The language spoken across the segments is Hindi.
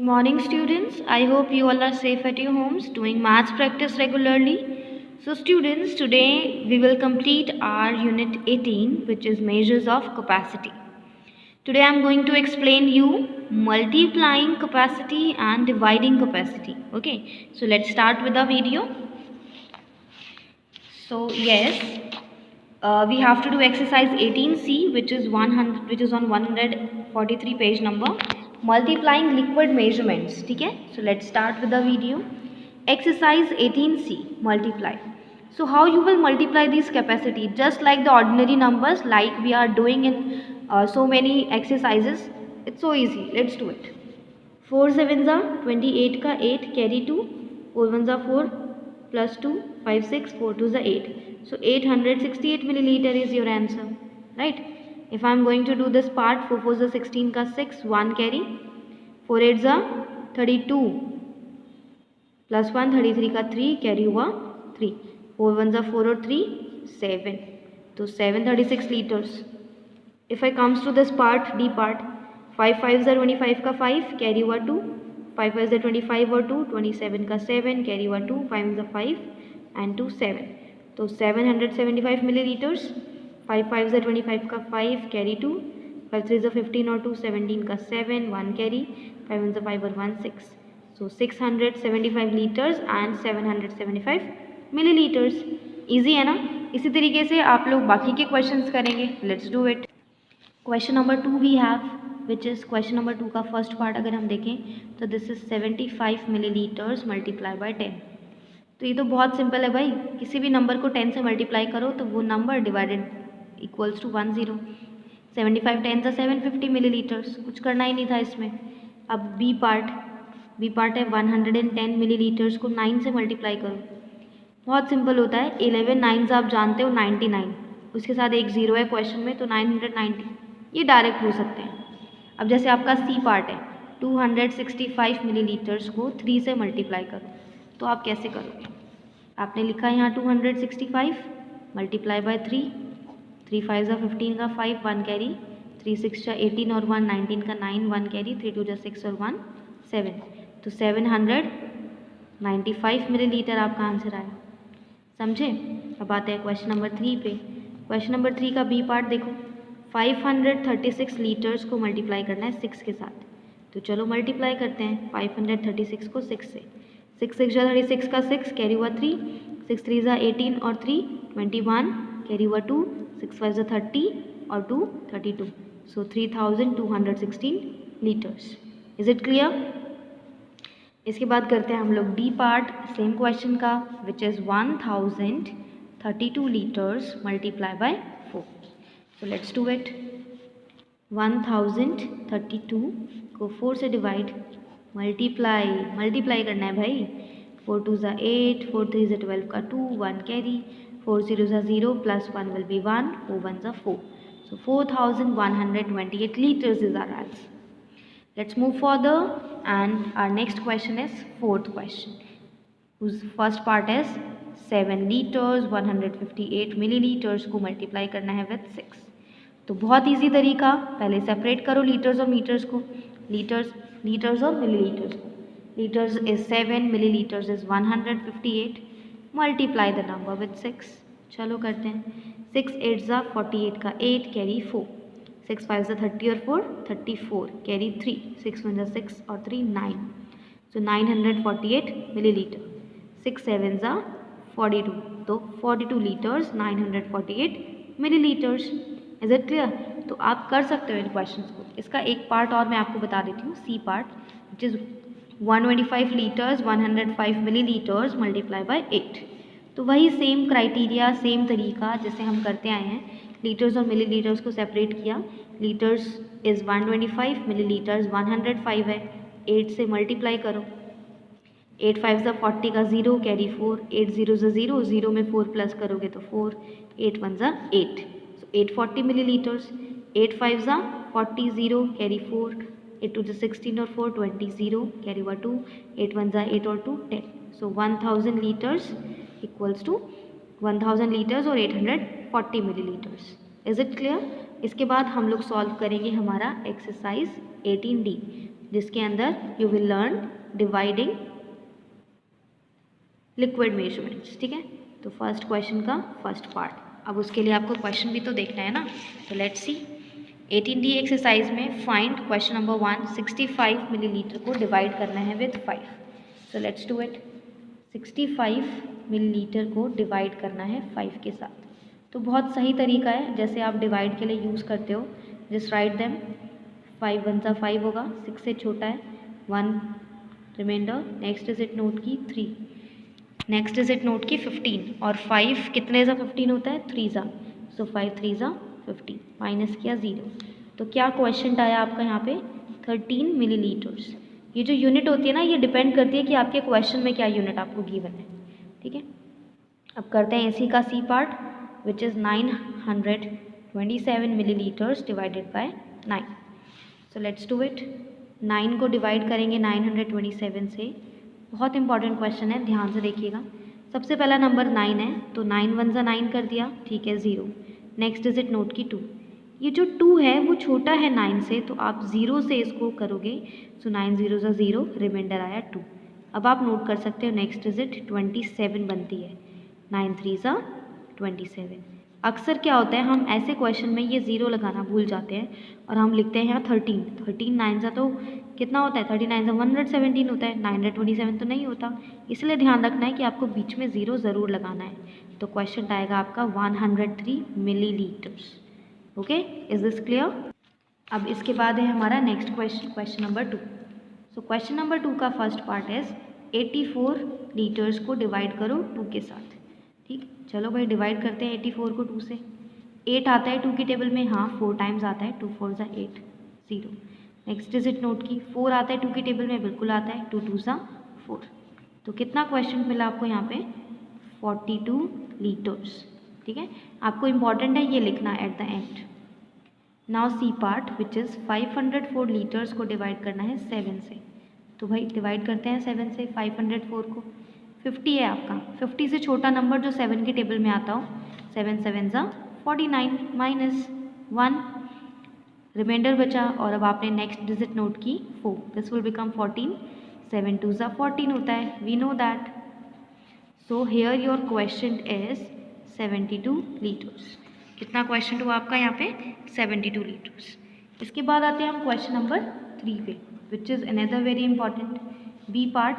Morning students, I hope you all are safe at your homes doing maths practice regularly. So students, today we will complete our unit 18, which is measures of capacity. Today I am going to explain you multiplying capacity and dividing capacity. Okay, so let's start with the video. So yes, we have to do exercise 18C, which is on 143 page number, multiplying liquid measurements. ठीक है, so let's start with the video. Exercise 18C, multiply. So how you will multiply this capacity? Just like the ordinary numbers, like we are doing in so many exercises. It's so easy. Let's do it. 4 sevens are 28 का 8 carry 2, 4 ones are 4 plus 2 5 6 4 2 is 8. So 868 milliliter is your answer, right? If I am going to do this part, 4 4 is 16 का 6 1 carry, 4 8 is 32 plus 1 33 का 3 carry हुआ 3, 4 1 is 4 और 3 7, तो 736 liters. If I comes to this part, D part, 5 5 is 25 का 5 carry हुआ 2, 5 5 is 25 और 2 27 का 7 carry हुआ 2, 5 is 5 and 2 7, तो 775 milliliters. 5 5 is 25 का 5 carry 2, 5 3 is 15 और 2 17 का 7 1 carry, 5 1 is 5 और 1 6, so 675 liters and 775 milliliters. Easy है ना? इसी तरीके से आप लोग बाकी के क्वेश्चंस करेंगे. Let's do it. Question number 2 we have, which is question number 2 का फर्स्ट पार्ट अगर हम देखें तो this is 75 millilitres multiply by 10. तो ये तो बहुत सिंपल है भाई, किसी भी नंबर को 10 से मल्टीप्लाई करो तो वो नंबर डिवाइडेड इक्वल्स टू 10. 75 10 से 750 मिलीलीटर्स, कुछ करना ही नहीं था इसमें. अब बी पार्ट है 110 मिलीलीटर्स को 9 से मल्टीप्लाई करो. बहुत सिंपल होता है, 11 नाइन्स आप जानते हो 99, उसके साथ एक ज़ीरो है क्वेश्चन में, तो 990, ये डायरेक्ट हो सकते हैं. अब जैसे आपका सी पार्ट है 265 मिलीलीटर्स को 3 से मल्टीप्लाई करो, तो आप कैसे करोगे? आपने लिखा है यहाँ 265 मल्टीप्लाई बाय 3, 3 5 जा 15 का 5 1 कैरी, 3 6 जा 18 और 1 19 का 9 1 कैरी, 3 2 जा 6 और 1 7, तो 795 मिलीलीटर आपका आंसर आया. समझे? अब आते हैं क्वेश्चन नंबर 3 पे. क्वेश्चन नंबर 3 का बी पार्ट देखो, 536 लीटर्स को मल्टीप्लाई करना है 6 के साथ, तो चलो मल्टीप्लाई करते हैं 536 को 6 से. 6 6 जा 36 का 6 कैरी हुआ 3, 6 3 जा 18 और 3 21 कैरी हुआ 2, 6 5 जा 30 और 2 32, सो 3216 लीटर्स. Is it clear? इसके बाद करते हैं हम लोग डी पार्ट सेम क्वेश्चन का, which is 1032 litres multiply by 4. So let's do it. 1032 को 4 से डिवाइड, मल्टीप्लाई करना है भाई. 4 2 जा 8, 4 3 जा 12 का 2 1 कैरी, 4 0 जा 0 प्लस 1 विल बी 1, 4 1 जा 4, सो 4128 liters is our answer. Let's move further, and our next question is fourth question, whose first part is 7 liters 158 milliliters को मल्टीप्लाई करना है विथ 6. तो बहुत इजी तरीका, पहले सेपरेट करो लीटर्स और मीटर्स को, लीटर्स और मिलीलीटर्स को. Litres is 7, millilitres is 158, multiply the number with 6. चलो करते हैं. 6 8 जा 48 का 8 कैरी 4, 6 5 जा 30 और 4 34 कैरी 3, 6 1 जा 6 और 3 9, सो 948 मिलीलीटर. 6 7 जा 42, तो 42 litres 948 millilitres. Is it clear? तो आप कर सकते हो इन क्वेश्चंस को. इसका एक पार्ट और मैं आपको बता देती हूँ, C part, which is 125 litres 105 millilitres multiply by 8. तो वही सेम क्राइटेरिया, सेम तरीका जैसे हम करते आए हैं. लीटर्स और मिलीलीटर्स को सेपरेट किया. लीटर्स इज़ 125, मिलीलीटर्स 105 है, 8 से मल्टीप्लाई करो. 8 5 जा 40 का 0 कैरी 4, 8 0 जा 0, 0 में 4 प्लस करोगे तो 4, 8 1 जा 8, सो 840 मिलीलीटर्स. 8 5 जा 40 0 कैरी 4, 8 2 जा 16 और 4 20 0 कैरी हुआ 2, 8 1 जा 8 और 2 10, सो 1000 लीटर्स इक्वल्स टू 1000 लीटर्स और 840 मिलीलीटर्स. Is it clear? इसके बाद हम लोग सॉल्व करेंगे हमारा एक्सरसाइज 18D. जिसके अंदर you will learn dividing liquid measurements, ठीक है। तो फर्स्ट क्वेश्चन का फर्स्ट पार्ट। अब उसके लिए आपको क्वेश्चन भी तो देखना है ना, तो लेट्स सी। 18D एक्सरसाइज में फाइंड क्वेश्चन नंबर 1, 65 मिलीलीटर को डिवाइड करना है with 5। So let's do it. 65 millilitre को डिवाइड करना है 5 के साथ। तो बहुत सही तरीका है, जैसे आप डिवाइड के लिए यूज़ करते हो, जस्ट राइट देम। 5 1 सा 5 होगा, 6 से छोटा है 1 रिमाइंडर। नेक्स्ट डिजिट नोट की 3, नेक्स्ट डिजिट नोट की 15, और 5 कितने ज़ा 15 होता है, 3 ज़ा। सो 5 3 ज़ा 15, माइनस किया 0। तो क्या क्वेश्चन आया आपका यहाँ पे, 13 मिलीलीटर्स। ये जो यूनिट होती है ना, ये डिपेंड करती है कि आपके क्वेश्चन में क्या यूनिट आपको गिवन है, ठीक है। अब करते हैं इसी का C part, which is 927 millilitres divided by 9। So let's do it. 9 को डिवाइड करेंगे 927 से। बहुत इंपॉर्टेंट क्वेश्चन है, ध्यान से देखिएगा। सबसे पहला नंबर 9 है, तो 9 1 ज़ा 9 कर दिया, ठीक है 0। नेक्स्ट डिजिट नोट की 2। ये जो 2 है वो छोटा है 9 से, तो आप 0 से इसको करोगे। सो 9 0 ज़ा 0, रिमाइंडर आया 2। अब आप नोट कर सकते हो नेक्स्ट डिजिट 27 बनती है, 9 3 ज़ा 27। अक्सर क्या होता है, हम ऐसे क्वेश्चन में ये 0 लगाना भूल जाते हैं और हम लिखते हैं यहाँ 13। 13 9 ज़ा तो कितना होता है, 39 ज़ा 117 होता है, 927 तो नहीं होता। इसलिए ध्यान रखना है कि आपको बीच में 0 ज़रूर लगाना है। तो क्वेश्चन आएगा आपका 103 millilitres. Okay, is this clear. अब इसके बाद है हमारा next question, question number 2। So question number 2 का फर्स्ट पार्ट इज 84 लीटर्स को डिवाइड करो 2 के साथ, ठीक। चलो भाई डिवाइड करते हैं 84 को 2 से। 8 आता है 2 की टेबल में, हाँ 4 टाइम्स आता है, 2 4 ज़ा 8 0। नेक्स्ट डिजिट नोट की 4 आता है 2 की टेबल में, बिल्कुल आता है, 2 2 ज़ा 4। तो कितना क्वेश्चन मिला आपको यहाँ पे, 42 लीटर्स, ठीक है। आपको इम्पॉर्टेंट है ये लिखना at the end. Now C part, which is 504 litres को डिवाइड करना है 7 से। तो भाई डिवाइड करते हैं 7 से 504 को। 50 है आपका, 50 से छोटा नंबर जो 7 की टेबल में आता हो। 7 7 ज़ा 49, माइनस 1, रिमाइंडर बचा। और अब आपने नेक्स्ट डिजिट नोट की 4, दिस विल बिकम 14। 7 2 ज़ा 14 होता है, we know that. So here your question is 72 litres. कितना क्वेश्चन हुआ आपका यहाँ पे, 72 लीटर्स। इसके बाद आते हैं हम क्वेश्चन नंबर 3 पे, which is another very important B part.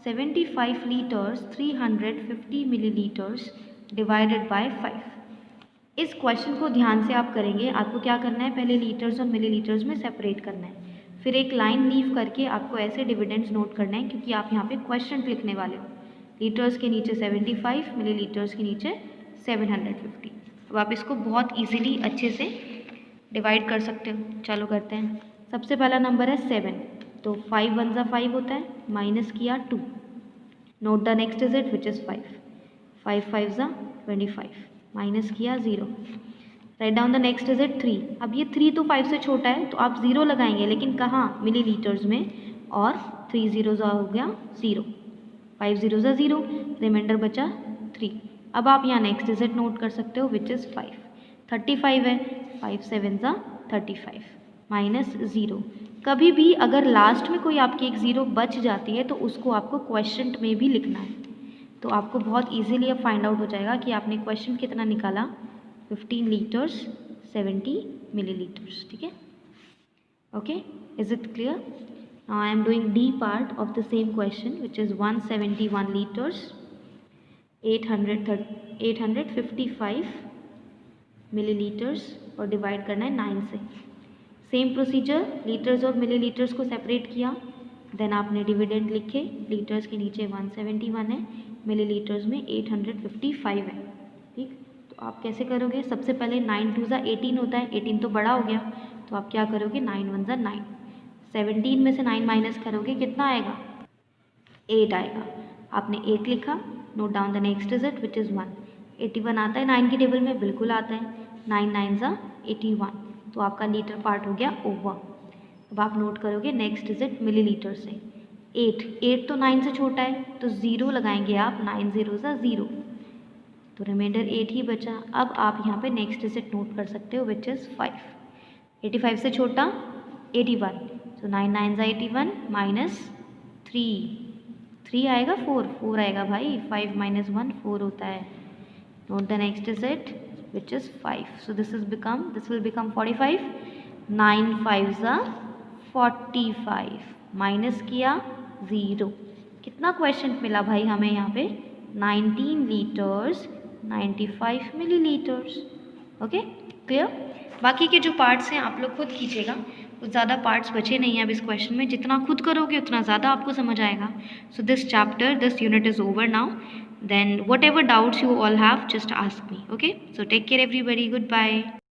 75 litres 350 millilitres divided by 5। इस क्वेश्चन को ध्यान से आप करेंगे। आपको क्या करना है, पहले लीटर्स और मिलीलीटर्स में सेपरेट करना है, फिर एक लाइन लीव करके आपको ऐसे डिविडेंड्स नोट करना है, क्योंकि आप यहाँ पे क्वेश्चन लिखने वाले हो। लीटर्स के नीचे 75, मिलीलीटर्स के नीचे 750। अब आप इसको बहुत इजीली अच्छे से डिवाइड कर सकते हो। चलो करते हैं। सबसे पहला नंबर है 7, तो 5 1 ज़ा 5 होता है, माइनस किया 2। Note the next digit which is 5। 5 5 ज़ा 25, माइनस किया 0। Write down the next digit 3। अब ये 3 तो 5 से छोटा है, तो आप 0 लगाएंगे, लेकिन कहाँ, मिलीलीटर्स में, और 3 0 ज़ा हो गया 0। 5 0 ज़ा 0, रिमाइंडर बचा 3। अब आप यहाँ नेक्स्ट डिजिट नोट कर सकते हो, विच इज़ 5। 35 है, 5 7 ज़ा 35, माइनस 0। कभी भी अगर लास्ट में कोई आपकी एक 0 बच जाती है, तो उसको आपको क्वेश्चन में भी लिखना है। तो आपको बहुत इजीली अब फाइंड आउट हो जाएगा कि आपने क्वेश्चन कितना निकाला, 15 लीटर्स 70 मिलीलीटर्स, ठीक है। Okay, is it clear. Now I am doing D part of the same question, which is 171 litres 855 millilitres, और डिवाइड करना है 9 से। सेम प्रोसीजर, लीटर्स और मिलीलीटर्स को सेपरेट किया, देन आपने डिविडेंड लिखे। लीटर्स के नीचे 171 है, मिलीलीटर्स में 855 है, ठीक। तो आप कैसे करोगे, सबसे पहले 9 2 ज़ा 18 होता है, 18 तो बड़ा हो गया, तो आप क्या करोगे, 9 1 ज़ा 9। 17 में से 9 माइनस करोगे, कितना आएगा, 8 आएगा। आपने 8 लिखा। Note down the next digit which is 1। 81 आता है 9 की टेबल में, बिल्कुल आता है, 9 9 ज़ा 81, तो आपका लीटर पार्ट हो गया ओवर। अब आप नोट करोगे नेक्स्ट डिजिट मिलीलीटर से। 8 तो 9 से छोटा है, तो 0 लगाएंगे आप, 9 0 ज़ा 0, तो रिमाइंडर 8 ही बचा। अब आप यहाँ पे नेक्स्ट डिजिट नोट कर सकते हो, विच इज़ 5। 85 से छोटा 81, सो 9 9 81 माइनस 3 आएगा, 4 आएगा भाई, 5 माइनस 1 4 होता है. Note the next digit which is 5. So this will become 45. 9 5s are 45. Minus किया 0. कितना क्वेश्चन मिला भाई हमें यहाँ पे? 19 लीटर्स 95 मिलीलीटर्स. Okay clear. बाकी के जो पार्ट्स हैं आप लोग खुद कीजिएगा, कुछ ज़्यादा पार्ट्स बचे नहीं हैं अब इस क्वेश्चन में. जितना खुद करोगे उतना ज़्यादा आपको समझ आएगा. So this unit is over now. Then whatever doubts you all have, just ask me. Okay, so take care everybody. Goodbye.